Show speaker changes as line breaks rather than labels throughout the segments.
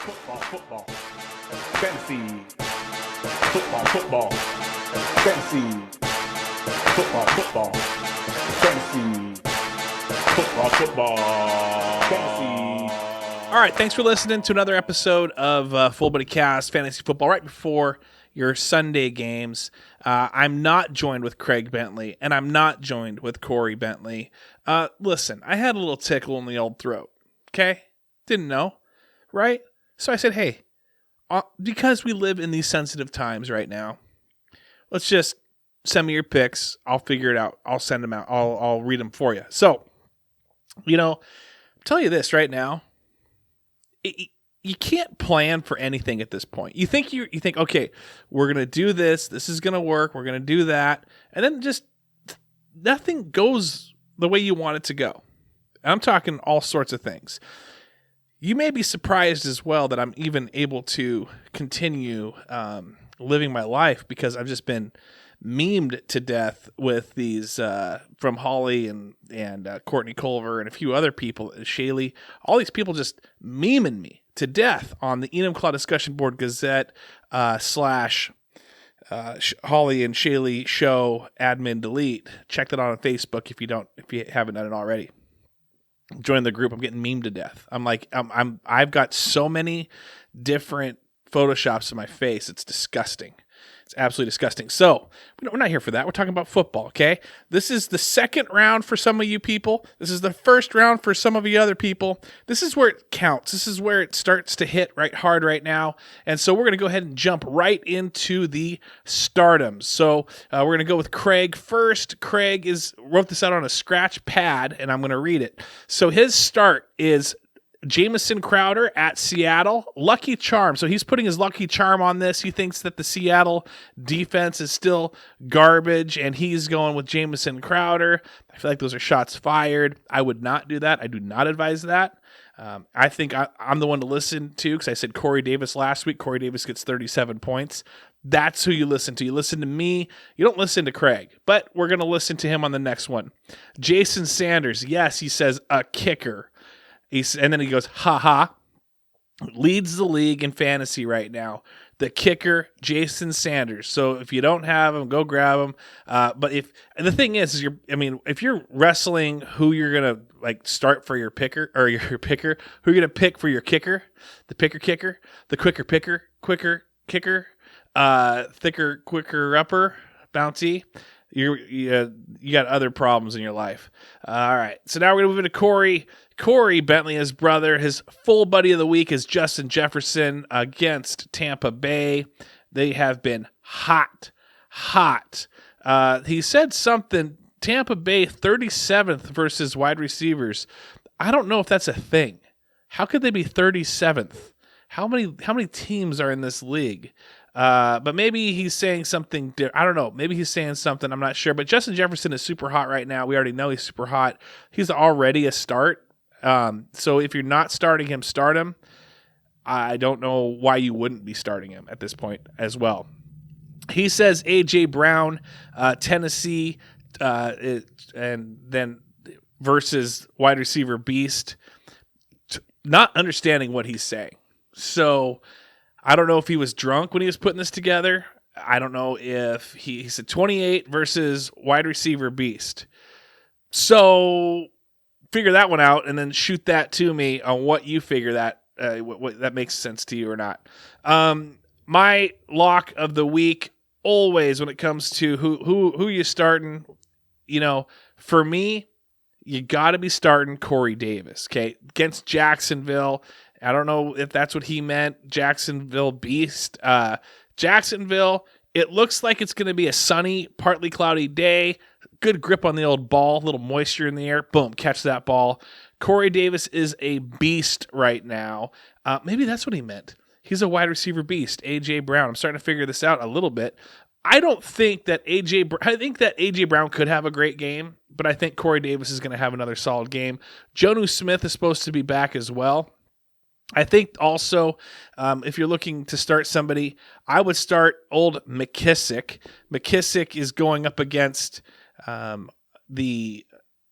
Football. Fantasy. Football. Fantasy. Football. Fantasy. Football. Fantasy.
All right, thanks for listening to another episode of Fullbuddy Cast Fantasy Football right before your Sunday games. I'm not joined with Craig Bentley, and I'm not joined with Corey Bentley. Listen, I had a little tickle in the old throat, okay? Didn't know, right? So I said, hey, because we live in these sensitive times right now, let's just send me your picks. I'll figure it out. I'll send them out. I'll read them for you. So, I'll tell you this right now. You can't plan for anything at this point. You think, okay, we're going to do this. This is going to work. We're going to do that. And then just nothing goes the way you want it to go. And I'm talking all sorts of things. You may be surprised as well that I'm even able to continue living my life because I've just been memed to death with these from Holly and Courtney Culver and a few other people, Shaylee, all these people just memeing me to death on the Enum Claw discussion board Gazette / Holly and Shaylee show admin delete. Check that out on Facebook if you haven't done it already. Join the group. I'm getting memed to death. I'm like, I've got so many different Photoshops in my face. It's disgusting. It's absolutely disgusting. So we're not here for that. We're talking about football, okay? This is the second round for some of you people. This is the first round for some of you other people. This is where it counts. This is where it starts to hit right hard right now. And so we're going to go ahead and jump right into the stardoms. So we're going to go with Craig first. Craig wrote this out on a scratch pad, and I'm going to read it. So his start is Jamison Crowder at Seattle. Lucky charm. So he's putting his lucky charm on this. He thinks that the Seattle defense is still garbage, and he's going with Jamison Crowder. I feel like those are shots fired. I would not do that. I do not advise that. I think I'm the one to listen to because I said Corey Davis last week. Corey Davis gets 37 points. That's who you listen to. You listen to me. You don't listen to Craig, but we're going to listen to him on the next one. Jason Sanders. Yes, he says a kicker. And then he goes, leads the league in fantasy right now. The kicker, Jason Sanders. So if you don't have him, go grab him. But the thing is if you're wrestling who you're gonna start for your picker or your picker, who you're gonna pick for your kicker, the picker kicker, the quicker picker, quicker kicker, thicker, quicker upper, bouncy. You got other problems in your life. All right. So now we're going to move into Corey. Corey Bentley, his brother, his full buddy of the week is Justin Jefferson against Tampa Bay. They have been hot. He said something, Tampa Bay 37th versus wide receivers. I don't know if that's a thing. How could they be 37th? How many teams are in this league? But maybe he's saying something I don't know. Maybe he's saying something. I'm not sure. But Justin Jefferson is super hot right now. We already know he's super hot. He's already a start. So if you're not starting him, start him. I don't know why you wouldn't be starting him at this point as well. He says A.J. Brown, Tennessee, and then versus wide receiver Beast. Not understanding what he's saying. So I don't know if he was drunk when he was putting this together. I don't know if he said 28 versus wide receiver Beast. So figure that one out and then shoot that to me on what you figure that what that makes sense to you or not. My lock of the week always when it comes to who you starting, for me, you got to be starting Corey Davis, okay, against Jacksonville. I don't know if that's what he meant. Jacksonville Beast. Jacksonville, it looks like it's going to be a sunny, partly cloudy day. Good grip on the old ball, a little moisture in the air. Boom, catch that ball. Corey Davis is a beast right now. Maybe that's what he meant. He's a wide receiver beast, A.J. Brown. I'm starting to figure this out a little bit. I think that A.J. Brown could have a great game, but I think Corey Davis is going to have another solid game. Jonnu Smith is supposed to be back as well. I think also, if you're looking to start somebody, I would start old McKissick. McKissick is going up against the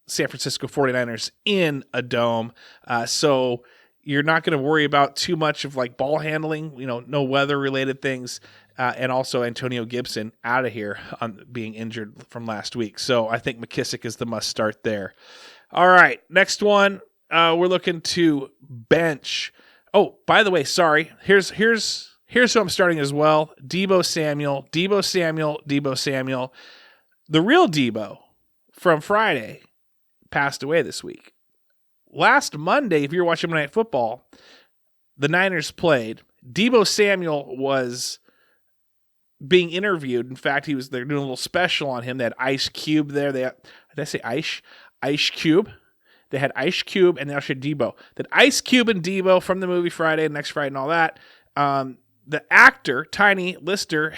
San Francisco 49ers in a dome. So you're not going to worry about too much of like ball handling, no weather related things. And also Antonio Gibson out of here on being injured from last week. So I think McKissick is the must start there. All right. Next one. We're looking to bench. Oh, by the way, sorry. Here's who I'm starting as well. Deebo Samuel. The real Deebo from Friday passed away this week. Last Monday, if you're watching Monday Night Football, the Niners played. Deebo Samuel was being interviewed. In fact, they're doing a little special on him. They had Ice Cube there. Did I say Ice? Ice Cube. They had Ice Cube and they also had Deebo. That Ice Cube and Deebo from the movie Friday, Next Friday, and all that. The actor Tiny Lister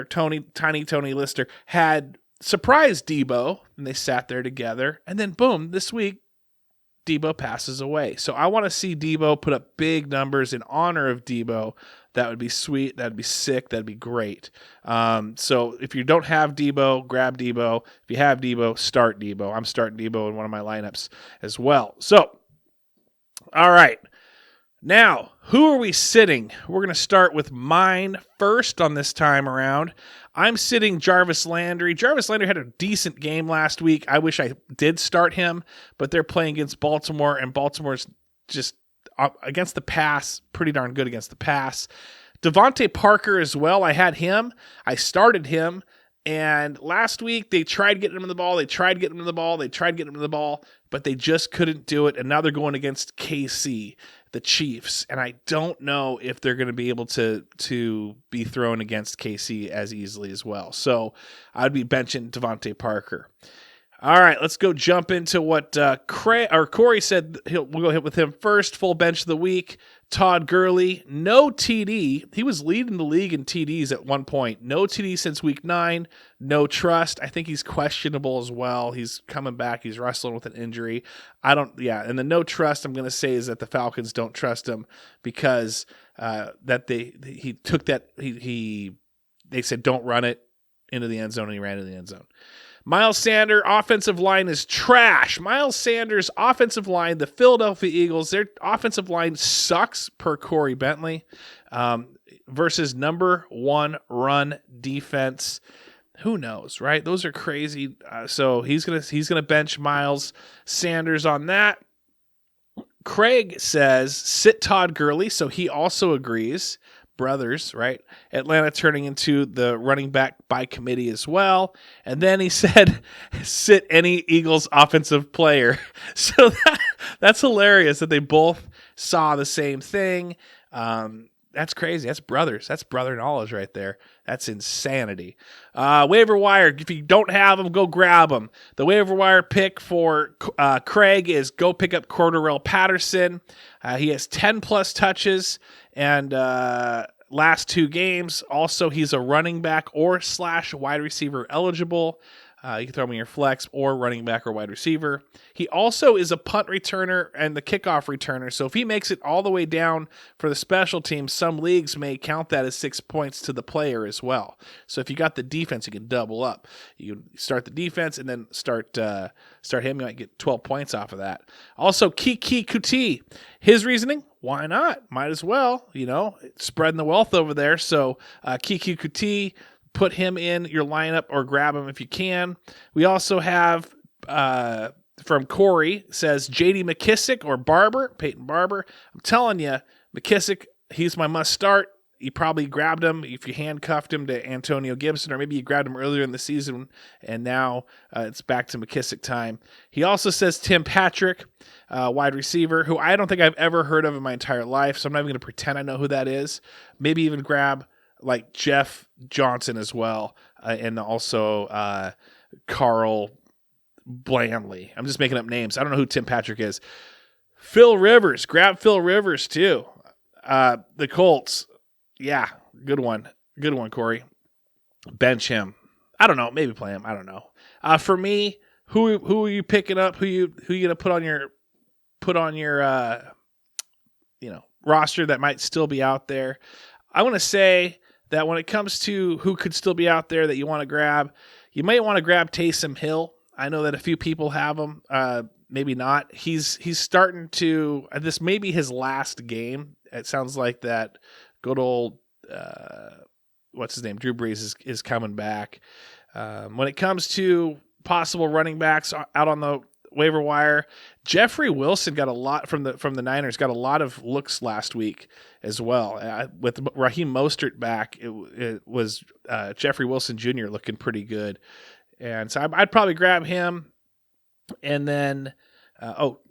Tony Lister had surprised Deebo, and they sat there together. And then boom, this week Deebo passes away. So I want to see Deebo put up big numbers in honor of Deebo. That would be sweet. That'd be sick. That'd be great. So if you don't have Deebo, grab Deebo. If you have Deebo, start Deebo. I'm starting Deebo in one of my lineups as well. So, all right. Now, who are we sitting? We're going to start with mine first on this time around. I'm sitting Jarvis Landry. Jarvis Landry had a decent game last week. I wish I did start him, but they're playing against Baltimore, and Baltimore's just against the pass, pretty darn good against the pass. Devontae Parker as well. I had him. I started him. And last week, they tried getting him the ball. But they just couldn't do it. And now they're going against KC, the Chiefs. And I don't know if they're going to be able to be thrown against KC as easily as well. So I'd be benching Devontae Parker. All right, let's go jump into what Corey said. We'll go hit with him first. Full bench of the week. Todd Gurley, no TD. He was leading the league in TDs at one point. No TD since week 9. No trust. I think he's questionable as well. He's coming back. He's wrestling with an injury. And the no trust I'm going to say is that the Falcons don't trust him because they said don't run it into the end zone, and he ran into the end zone. Miles Sanders' offensive line is trash. Miles Sanders' offensive line, the Philadelphia Eagles, their offensive line sucks per Corey Bentley versus number 1 run defense. Who knows, right? Those are crazy. So he's gonna bench Miles Sanders on that. Craig says sit Todd Gurley, so he also agrees. Brothers, right? Atlanta turning into the running back by committee as well. And then he said, sit any Eagles offensive player. So that's hilarious that they both saw the same thing. That's crazy. That's brothers. That's brother knowledge right there. That's insanity. Waiver wire. If you don't have them, go grab them. The waiver wire pick for Craig is go pick up Cordarrelle Patterson. He has 10 plus touches and last 2 games. Also, he's a running back or / wide receiver eligible. You can throw him in your flex or running back or wide receiver. He also is a punt returner and the kickoff returner. So if he makes it all the way down for the special teams, some leagues may count that as 6 points to the player as well. So if you got the defense, you can double up. You start the defense and then start him. You might get 12 points off of that. Also, Kiki Kuti. His reasoning, why not? Might as well, spreading the wealth over there. So Kiki Kuti, put him in your lineup or grab him if you can. We also have from Corey says J.D. McKissick or Peyton Barber. I'm telling you, McKissick, he's my must start. You probably grabbed him if you handcuffed him to Antonio Gibson, or maybe you grabbed him earlier in the season, and now it's back to McKissick time. He also says Tim Patrick, wide receiver, who I don't think I've ever heard of in my entire life, so I'm not even going to pretend I know who that is. Maybe even grab like Jeff Johnson as well, and also Carl Blandley. I'm just making up names. I don't know who Tim Patrick is. Phil Rivers. Grab Phil Rivers too. The Colts. Yeah, good one. Good one, Corey. Bench him. I don't know. Maybe play him. I don't know. For me, who are you picking up? Who you gonna put on your roster that might still be out there? I want to say that when it comes to who could still be out there that you want to grab, you might want to grab Taysom Hill. I know that a few people have him. maybe not. He's starting to. This may be his last game. It sounds like that good old what's his name, Drew Brees is coming back. When it comes to possible running backs out on the waiver wire, Jeffrey Wilson got a lot from the Niners. Got a lot of looks last week as well. With Raheem Mostert back, it was Jeffrey Wilson Jr. looking pretty good, and so I'd probably grab him. And then,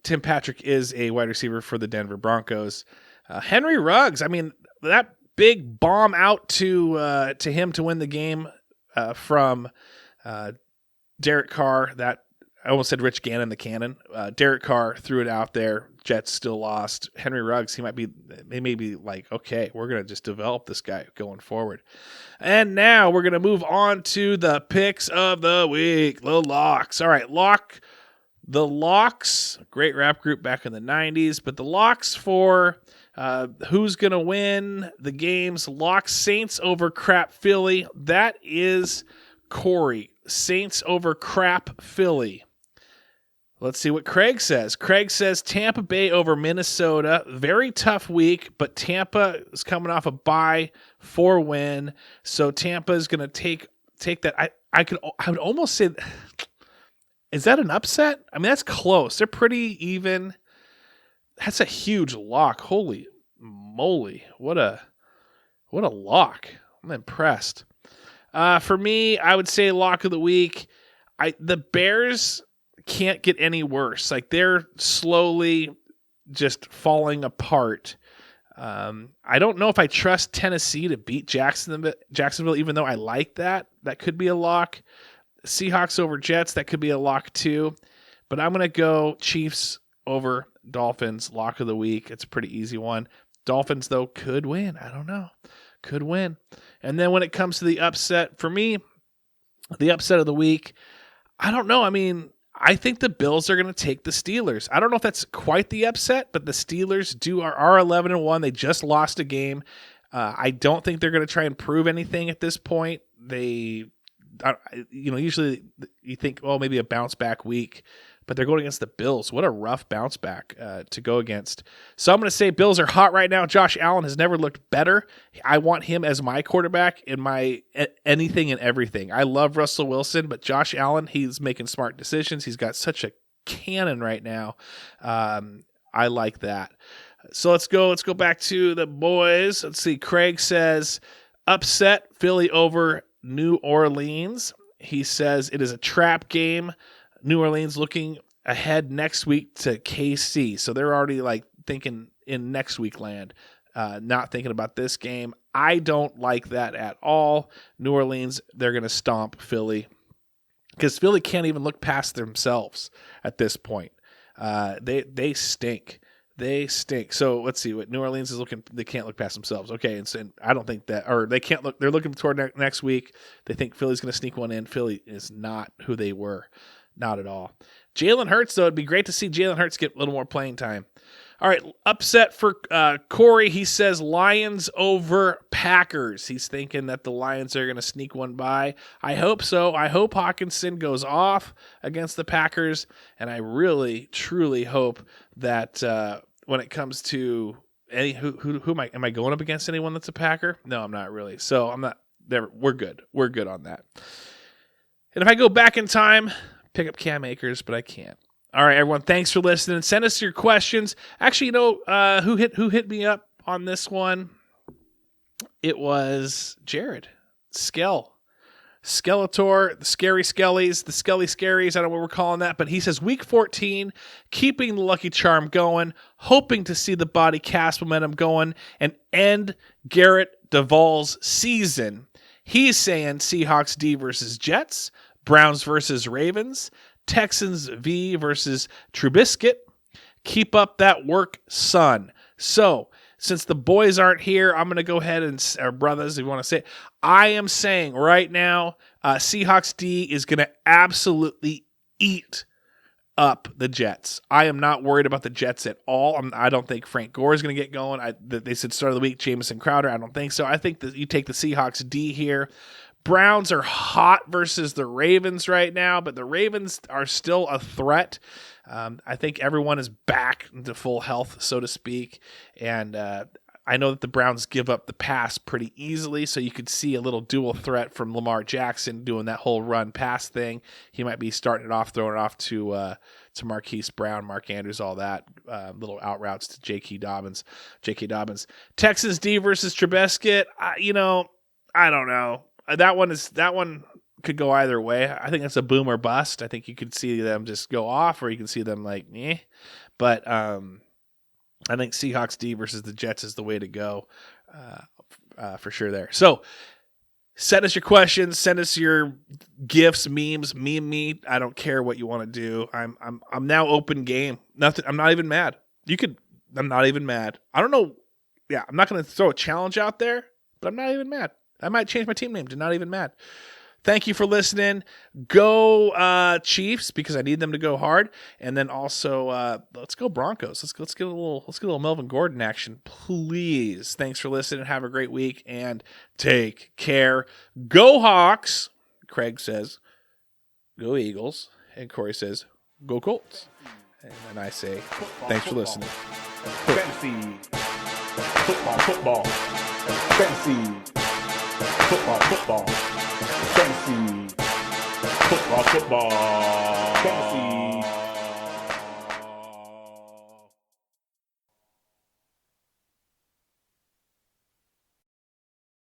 Tim Patrick is a wide receiver for the Denver Broncos. Henry Ruggs, I mean, that big bomb out to him to win the game from Derek Carr. That I almost said Rich Gannon, the cannon. Derek Carr threw it out there. Jets still lost. Henry Ruggs, they may be like, okay, we're going to just develop this guy going forward. And now we're going to move on to the picks of the week, the locks. All right, the locks, great rap group back in the 90s, but the locks for who's going to win the games, locks Saints over crap Philly. That is Corey. Saints over crap Philly. Let's see what Craig says. Craig says Tampa Bay over Minnesota. Very tough week, but Tampa is coming off a bye, 4-win. So Tampa is going to take that. I would almost say, is that an upset? I mean, that's close. They're pretty even. That's a huge lock. Holy moly. What a lock. I'm impressed. For me, I would say lock of the week. The Bears can't get any worse. Like, they're slowly just falling apart. I don't know if I trust Tennessee to beat Jacksonville, even though I like that. That could be a lock. Seahawks over Jets, that could be a lock too. But I'm going to go Chiefs over Dolphins, lock of the week. It's a pretty easy one. Dolphins, though, could win. I don't know. Could win. And then when it comes to the upset, for me, the upset of the week, I don't know. I mean, I think the Bills are going to take the Steelers. I don't know if that's quite the upset, but the Steelers are 11-1. They just lost a game. I don't think they're going to try and prove anything at this point. Usually you think, oh, maybe a bounce back week, but they're going against the Bills. What a rough bounce back to go against. So I'm going to say Bills are hot right now. Josh Allen has never looked better. I want him as my quarterback in my anything and everything. I love Russell Wilson, but Josh Allen, he's making smart decisions. He's got such a cannon right now. I like that. So let's go back to the boys. Let's see. Craig says upset Philly over New Orleans. He says it is a trap game. New Orleans looking ahead next week to KC. So they're already like thinking in next week land, not thinking about this game. I don't like that at all. New Orleans, they're going to stomp Philly because Philly can't even look past themselves at this point. They stink. They stink. So let's see what New Orleans is looking. They can't look past themselves. Okay. And I don't think that, or they can't look, they're looking toward next week. They think Philly's going to sneak one in. Philly is not who they were. Not at all. Jalen Hurts, though, it'd be great to see Jalen Hurts get a little more playing time. All right. Upset for Corey. He says Lions over Packers. He's thinking that the Lions are going to sneak one by. I hope so. I hope Hawkinson goes off against the Packers. And I really, truly hope that, when it comes to who am I going up against anyone that's a Packer? No, I'm not really. So I'm not there. We're good. We're good on that. And if I go back in time, pick up Cam Akers, but I can't. All right, everyone. Thanks for listening. Send us your questions. Actually, who hit me up on this one? It was Jared Skeletor, the Scary Skellies, the Skelley Scaries. I don't know what we're calling that, but he says week 14, keeping the lucky charm going, hoping to see the body cast momentum going and end Garrett Duvall's season. He's saying Seahawks D versus Jets, Browns versus Ravens, Texans V versus Trubisky. Keep up that work, son. So, since the boys aren't here, I'm going to go ahead and, our brothers, if you want to say it, I am saying right now, Seahawks D is going to absolutely eat up the Jets. I am not worried about the Jets at all. I don't think Frank Gore is going to get going. They said start of the week, Jamison Crowder. I don't think so. I think that you take the Seahawks D here. Browns are hot versus the Ravens right now, but the Ravens are still a threat. I think everyone is back into full health, so to speak, and I know that the Browns give up the pass pretty easily, so you could see a little dual threat from Lamar Jackson doing that whole run pass thing. He might be starting it off, throwing it off to Marquise Brown, Mark Andrews, all that, little out routes to J.K. Dobbins. Texans D versus Trubisky. I don't know. That one could go either way. I think it's a boom or bust. I think you could see them just go off, or you can see them like, eh. But I think Seahawks D versus the Jets is the way to go for sure there. So send us your questions, send us your gifts, memes, meme me. I don't care what you want to do. I'm now open game. Nothing. I'm not even mad. I'm not even mad. I don't know. Yeah, I'm not going to throw a challenge out there, but I'm not even mad. I might change my team name to not even mad. Thank you for listening. Go Chiefs, because I need them to go hard, and then also let's go Broncos. Let's get a little Melvin Gordon action, please. Thanks for listening. Have a great week and take care. Go Hawks. Craig says, go Eagles, and Corey says, go Colts. And then I say, thanks for listening.
Fantasy football. Fantasy football. Fantasy football.